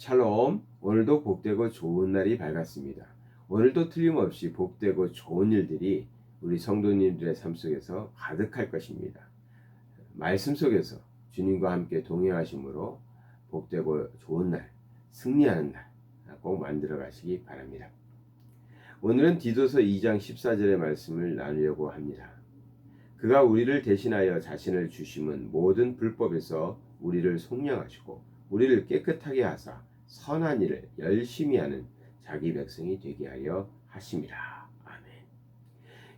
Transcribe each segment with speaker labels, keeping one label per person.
Speaker 1: 샬롬, 오늘도 복되고 좋은 날이 밝았습니다. 오늘도 틀림없이 복되고 좋은 일들이 우리 성도님들의 삶 속에서 가득할 것입니다. 말씀 속에서 주님과 함께 동행하심으로 복되고 좋은 날, 승리하는 날 꼭 만들어 가시기 바랍니다. 오늘은 디도서 2장 14절의 말씀을 나누려고 합니다. 그가 우리를 대신하여 자신을 주심은 모든 불법에서 우리를 속량하시고 우리를 깨끗하게 하사 선한 일을 열심히 하는 자기 백성이 되게 하여 하심이라. 아멘.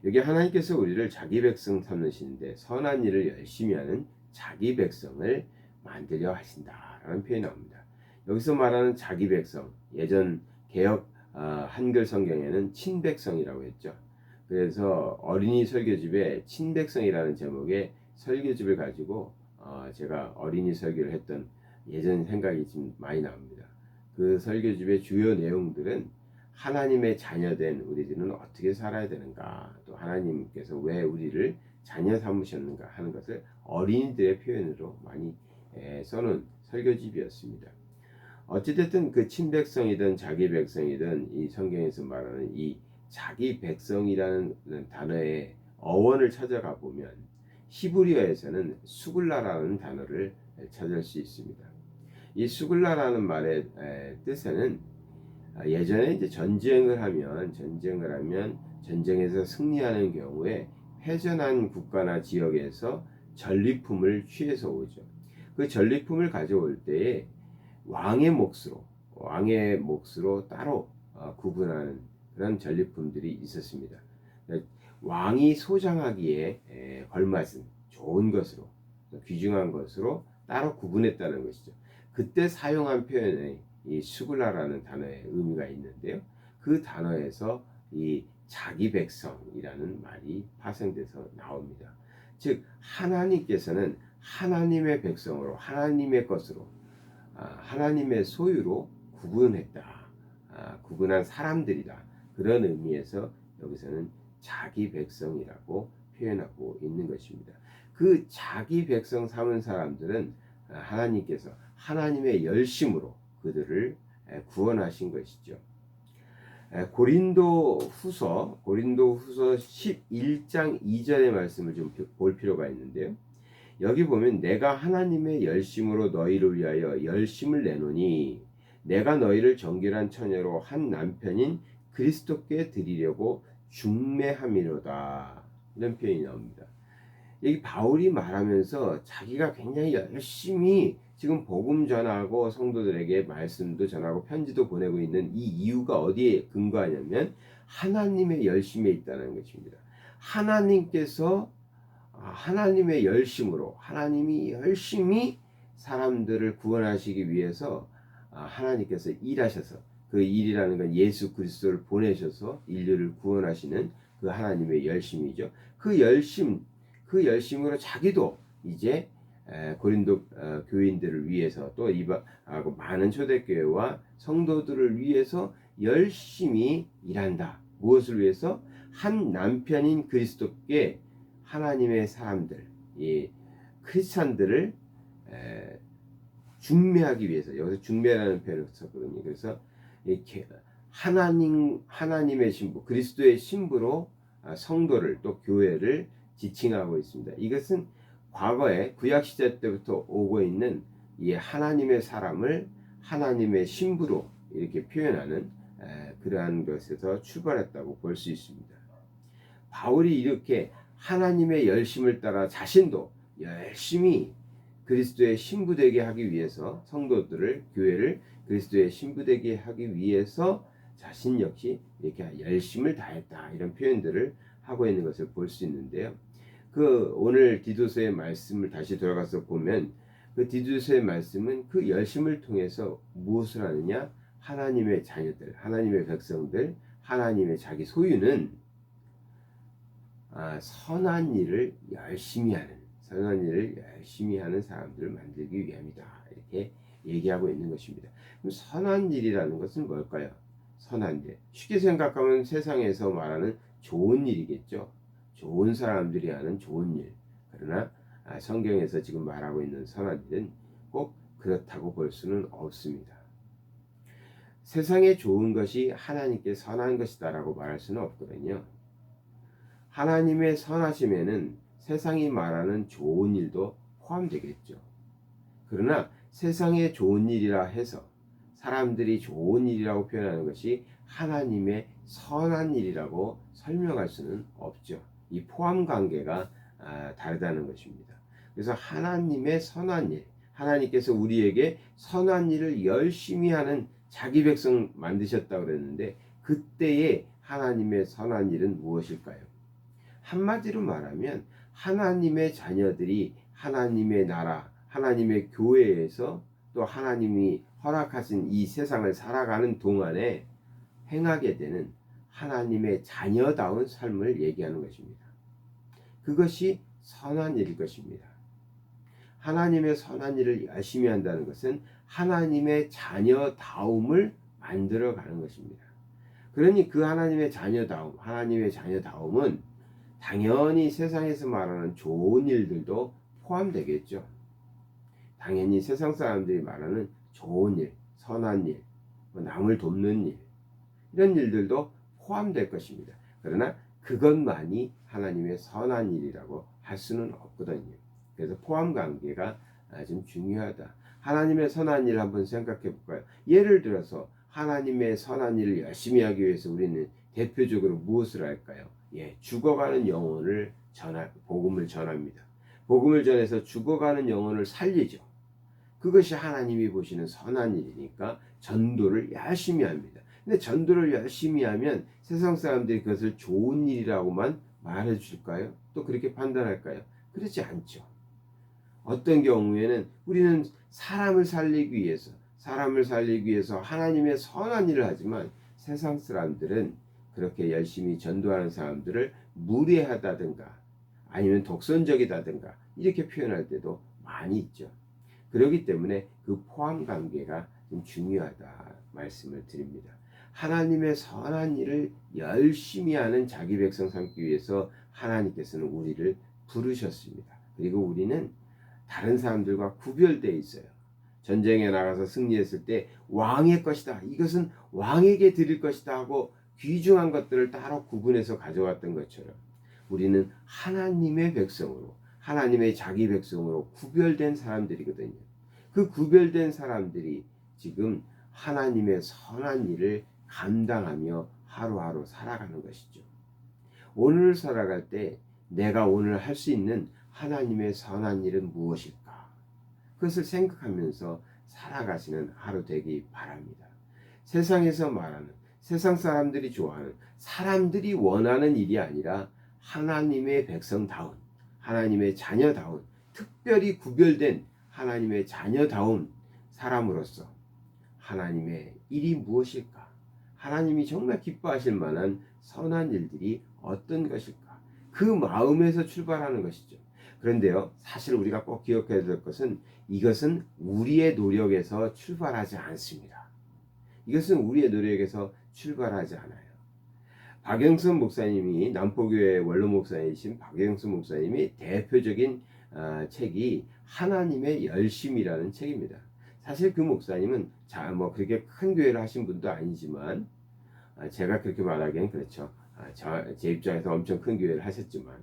Speaker 1: 여기 하나님께서 우리를 자기 백성 삼으시는데 선한 일을 열심히 하는 자기 백성을 만들려 하신다라는 표현이 나옵니다. 여기서 말하는 자기 백성, 예전 개역 한글 성경에는 친백성이라고 했죠. 그래서 어린이 설교집에 친백성이라는 제목의 설교집을 가지고 제가 어린이 설교를 했던 예전 생각이 좀 많이 나옵니다. 그 설교집의 주요 내용들은 하나님의 자녀된 우리들은 어떻게 살아야 되는가, 또 하나님께서 왜 우리를 자녀 삼으셨는가 하는 것을 어린이들의 표현으로 많이 써놓은 설교집이었습니다. 어찌됐든 그 친백성이든 자기 백성이든 이 성경에서 말하는 이 자기 백성이라는 단어의 어원을 찾아가 보면 히브리어에서는 수글라라는 단어를 찾을 수 있습니다. 이 수글라라는 말의 뜻에는 예전에 이제 전쟁을 하면 전쟁에서 승리하는 경우에 패전한 국가나 지역에서 전리품을 취해서 오죠. 그 전리품을 가져올 때에 왕의 몫으로 따로 구분하는 그런 전리품들이 있었습니다. 왕이 소장하기에 걸맞은 좋은 것으로, 귀중한 것으로 따로 구분했다는 것이죠. 그때 사용한 표현에 이 수글라라는 단어의 의미가 있는데요. 그 단어에서 이 자기 백성이라는 말이 파생돼서 나옵니다. 즉 하나님께서는 하나님의 백성으로, 하나님의 것으로, 하나님의 소유로 구분한 사람들이다. 그런 의미에서 여기서는 자기 백성이라고 표현하고 있는 것입니다. 그 자기 백성 삼은 사람들은 하나님께서 하나님의 열심으로 그들을 구원하신 것이죠. 고린도 후서 11장 2절의 말씀을 좀 볼 필요가 있는데요. 여기 보면 내가 하나님의 열심으로 너희를 위하여 열심을 내노니 내가 너희를 정결한 처녀로 한 남편인 그리스도께 드리려고 중매함이로다. 이런 표현이 나옵니다. 여기 바울이 말하면서 자기가 굉장히 열심히 지금 복음 전하고 성도들에게 말씀도 전하고 편지도 보내고 있는 이 이유가 어디에 근거하냐면 하나님의 열심에 있다는 것입니다. 하나님께서 하나님의 열심으로, 하나님이 열심히 사람들을 구원하시기 위해서 하나님께서 일하셔서, 그 일이라는 건 예수 그리스도를 보내셔서 인류를 구원하시는 그 하나님의 열심이죠. 그 열심으로 자기도 이제 고린도 교인들을 위해서, 또 많은 초대교회와 성도들을 위해서 열심히 일한다. 무엇을 위해서? 한 남편인 그리스도께 하나님의 사람들, 이 크리스찬들을 중매하기 위해서, 여기서 중매라는 표현을 썼거든요. 그래서 하나님의 신부, 그리스도의 신부로 성도를, 또 교회를 지칭하고 있습니다. 이것은 과거에 구약 시대 때부터 오고 있는 이 하나님의 사람을 하나님의 신부로 이렇게 표현하는 그러한 것에서 출발했다고 볼 수 있습니다. 바울이 이렇게 하나님의 열심을 따라 자신도 열심히 그리스도의 신부되게 하기 위해서, 성도들을, 교회를 그리스도의 신부되게 하기 위해서 자신 역시 이렇게 열심을 다했다, 이런 표현들을 하고 있는 것을 볼 수 있는데요. 그 오늘 디도서의 말씀을 다시 돌아가서 보면 그 디도서의 말씀은 그 열심을 통해서 무엇을 하느냐? 하나님의 자녀들, 하나님의 백성들, 하나님의 자기 소유는 선한 일을 열심히 하는 사람들을 만들기 위함이다. 이렇게 얘기하고 있는 것입니다. 그럼 선한 일이라는 것은 뭘까요? 선한 일. 쉽게 생각하면 세상에서 말하는 좋은 일이겠죠. 좋은 사람들이 하는 좋은 일. 그러나 성경에서 지금 말하고 있는 선한 일은 꼭 그렇다고 볼 수는 없습니다. 세상에 좋은 것이 하나님께 선한 것이다라고 말할 수는 없거든요. 하나님의 선하심에는 세상이 말하는 좋은 일도 포함되겠죠. 그러나 세상에 좋은 일이라 해서 사람들이 좋은 일이라고 표현하는 것이 하나님의 선한 일이라고 설명할 수는 없죠. 이 포함 관계가 다르다는 것입니다. 그래서 하나님의 선한 일, 하나님께서 우리에게 선한 일을 열심히 하는 자기 백성 만드셨다고 그랬는데, 그때의 하나님의 선한 일은 무엇일까요? 한마디로 말하면 하나님의 자녀들이 하나님의 나라, 하나님의 교회에서 또 하나님이 허락하신 이 세상을 살아가는 동안에 행하게 되는 하나님의 자녀다운 삶을 얘기하는 것입니다. 그것이 선한 일일 것입니다. 하나님의 선한 일을 열심히 한다는 것은 하나님의 자녀다움을 만들어가는 것입니다. 그러니 그 하나님의 자녀다움은 당연히 세상에서 말하는 좋은 일들도 포함되겠죠. 당연히 세상 사람들이 말하는 좋은 일, 선한 일, 남을 돕는 일, 이런 일들도 포함될 것입니다. 그러나 그것만이 하나님의 선한 일이라고 할 수는 없거든요. 그래서 포함 관계가 좀 중요하다. 하나님의 선한 일 한번 생각해 볼까요? 예를 들어서 하나님의 선한 일을 열심히 하기 위해서 우리는 대표적으로 무엇을 할까요? 죽어가는 영혼을 복음을 전합니다. 복음을 전해서 죽어가는 영혼을 살리죠. 그것이 하나님이 보시는 선한 일이니까 전도를 열심히 합니다. 근데 전도를 열심히 하면 세상 사람들이 그것을 좋은 일이라고만 말해 줄까요? 또 그렇게 판단할까요? 그렇지 않죠. 어떤 경우에는 우리는 사람을 살리기 위해서 하나님의 선한 일을 하지만 세상 사람들은 그렇게 열심히 전도하는 사람들을 무례하다든가 아니면 독선적이다든가 이렇게 표현할 때도 많이 있죠. 그렇기 때문에 그 포함 관계가 좀 중요하다 말씀을 드립니다. 하나님의 선한 일을 열심히 하는 자기 백성 삼기 위해서 하나님께서는 우리를 부르셨습니다. 그리고 우리는 다른 사람들과 구별되어 있어요. 전쟁에 나가서 승리했을 때 왕의 것이다, 이것은 왕에게 드릴 것이다 하고 귀중한 것들을 따로 구분해서 가져왔던 것처럼 우리는 하나님의 백성으로, 하나님의 자기 백성으로 구별된 사람들이거든요. 그 구별된 사람들이 지금 하나님의 선한 일을 감당하며 하루하루 살아가는 것이죠. 오늘 살아갈 때 내가 오늘 할 수 있는 하나님의 선한 일은 무엇일까? 그것을 생각하면서 살아가시는 하루 되기 바랍니다. 세상에서 말하는, 세상 사람들이 좋아하는, 사람들이 원하는 일이 아니라 하나님의 백성다운, 하나님의 자녀다운, 특별히 구별된 하나님의 자녀다운 사람으로서 하나님의 일이 무엇일까? 하나님이 정말 기뻐하실 만한 선한 일들이 어떤 것일까? 그 마음에서 출발하는 것이죠. 그런데요, 사실 우리가 꼭 기억해야 될 것은 이것은 우리의 노력에서 출발하지 않습니다. 이것은 우리의 노력에서 출발하지 않아요. 박영선 목사님이, 남포교회 원로 목사이신 박영선 목사님이 대표적인 책이 하나님의 열심이라는 책입니다. 사실 그 목사님은 그렇게 큰 교회를 하신 분도 아니지만, 제가 그렇게 말하기엔 그렇죠. 제 입장에서 엄청 큰 교회를 하셨지만,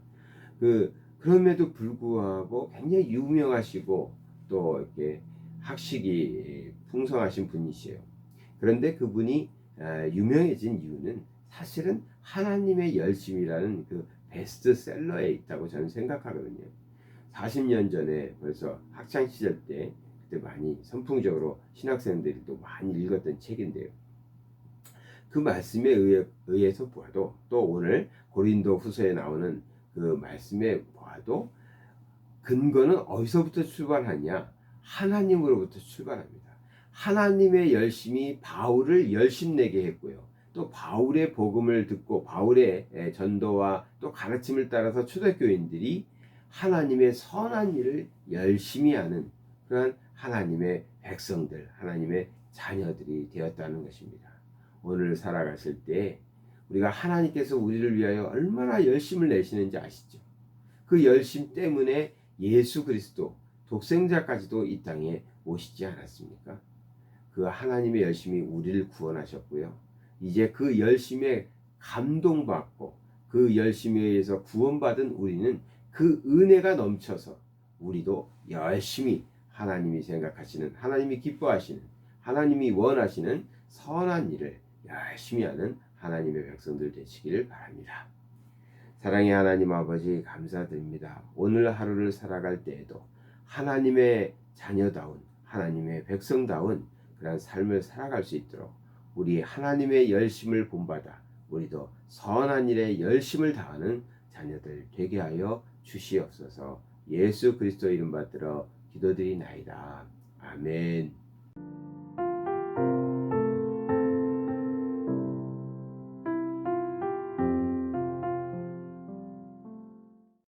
Speaker 1: 그럼에도 불구하고 굉장히 유명하시고 또 이렇게 학식이 풍성하신 분이시에요. 그런데 그분이 유명해진 이유는 사실은 하나님의 열심이라는 그 베스트셀러에 있다고 저는 생각하거든요. 40년 전에 벌써 학창시절 때 그때 많이 선풍적으로 신학생들이 또 많이 읽었던 책인데요. 그 말씀에 의해서 보아도, 또 오늘 고린도 후서에 나오는 그 말씀에 보아도 근거는 어디서부터 출발하냐? 하나님으로부터 출발합니다. 하나님의 열심이 바울을 열심내게 했고요. 또 바울의 복음을 듣고 바울의 전도와 또 가르침을 따라서 초대교인들이 하나님의 선한 일을 열심히 하는 그런 하나님의 백성들, 하나님의 자녀들이 되었다는 것입니다. 오늘 살아가실 때 우리가 하나님께서 우리를 위하여 얼마나 열심을 내시는지 아시죠? 그 열심 때문에 예수 그리스도 독생자까지도 이 땅에 오시지 않았습니까? 그 하나님의 열심이 우리를 구원하셨고요. 이제 그 열심에 감동받고 그 열심에 의해서 구원받은 우리는 그 은혜가 넘쳐서 우리도 열심히 하나님이 생각하시는, 하나님이 기뻐하시는, 하나님이 원하시는 선한 일을 열심히 하는 하나님의 백성들 되시기를 바랍니다. 사랑의 하나님 아버지, 감사드립니다. 오늘 하루를 살아갈 때에도 하나님의 자녀다운, 하나님의 백성다운 그런 삶을 살아갈 수 있도록 우리 하나님의 열심을 본받아 우리도 선한 일에 열심을 다하는 자녀들 되게 하여 주시옵소서. 예수 그리스도 이름 받들어 기도드리나이다. 아멘.